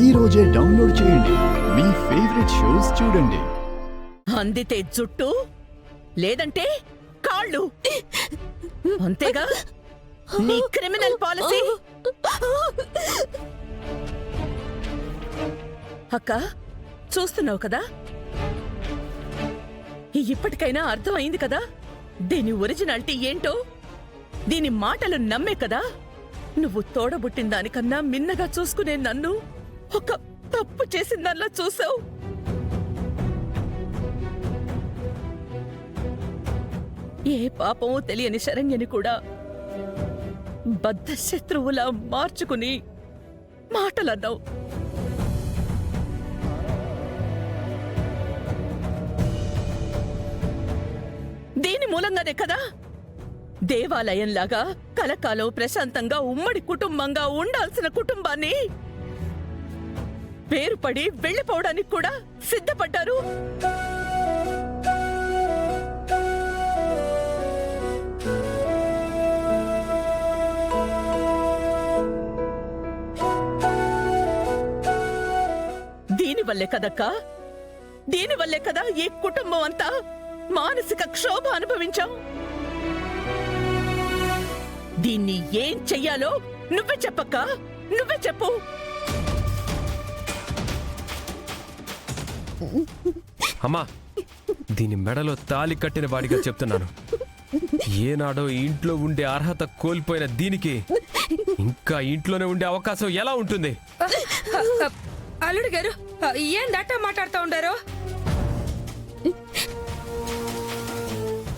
ఈ రోజే డౌన్లోడ్ చేయండి. మీ ఫేవరెట్ షోస్ చూడండి. అందితే జుట్టు లేదంటే కాళ్ళు, అంతేగా నీ క్రిమినల్ పాలసీ. అక్క, చూస్తున్నావు కదా, ఇప్పటికైనా అర్థమైంది కదా దీని ఒరిజినాలిటీ ఏంటో. దీని మాటలు నమ్మే కదా నువ్వు తోడబుట్టిన దానికన్నా మిన్నగా చూసుకునే నన్ను ఒక తప్పు చేసిందల్లా చూసావు. ఏ పాపమో తెలియని శరణ్యని కూడా బద్ధ శత్రువులా మార్చుకుని మాటలన్నావు. దీని మూలంగానే కదా దేవాలయంలాగా కలకాలం ప్రశాంతంగా ఉమ్మడి కుటుంబంగా ఉండాల్సిన కుటుంబాన్ని వేరుపడి వెళ్లిపోవడానికి కూడా సిద్ధపడ్డారు. దీనివల్లే కదక్కా, దీనివల్లే కదా ఈ కుటుంబం అంతా మానసిక క్షోభ అనుభవించాం. దీన్ని ఏం చెయ్యాలో నువ్వే చెప్పక్క, నువ్వే చెప్పు. అమ్మా, దీని మెడలో తాలి కట్టిన వాడిగా చెప్తున్నాను. ఏనాడో ఇంట్లో ఉండే అర్హత కోల్పోయిన దీనికి ఇంకా ఇంట్లోనే ఉండే అవకాశం ఎలా ఉంటుంది? అల్లుడు గారు, ఏం దట్టా మాట్లాడుతూ ఉండారు?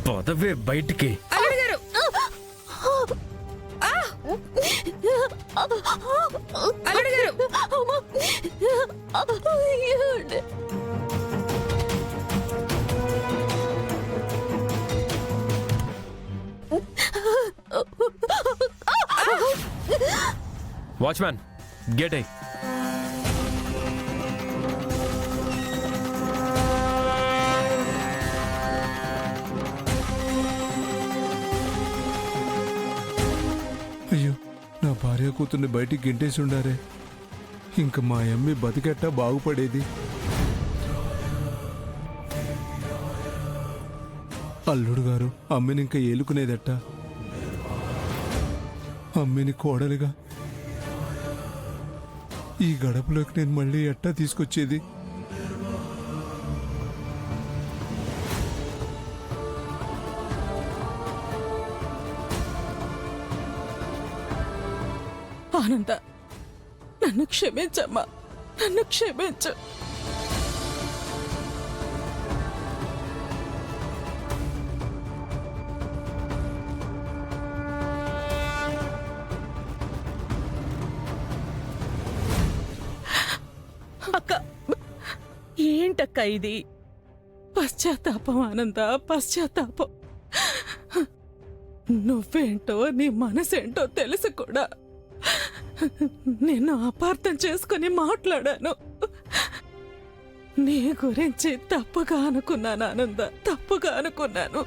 పదవే బయటికి. అల్లుడు గారు, అల్లుడు గారు, వాచ్మ్యాన్, గేట్ అయ్యి. అయ్యో, నా భార్య కూతుర్ని బయటికి గింటేసి ఉండారే. ఇంక మా అమ్మి బతికెట్టా బాగుపడేది. అల్లుడు గారు, అమ్మిని ఇంకా ఏలుకునేదట్ట. అమ్మిని కోడలిగా ఈ గడపలోకి నేను మళ్ళీ ఎట్టా తీసుకొచ్చేది? ఆనంద, నన్ను క్షమించమ్మా, నన్ను క్షమించు. అక్క, ఏంటక్క ఇది? పశ్చాత్తాపం ఆనంద, పశ్చాత్తాపం. నువ్వేంటో నీ మనసేంటో తెలుసు కూడా. నిన్ను అపార్థం చేసుకుని మాట్లాడాను. నీ గురించి తప్పుగా అనుకున్నాను ఆనంద, తప్పుగా అనుకున్నాను.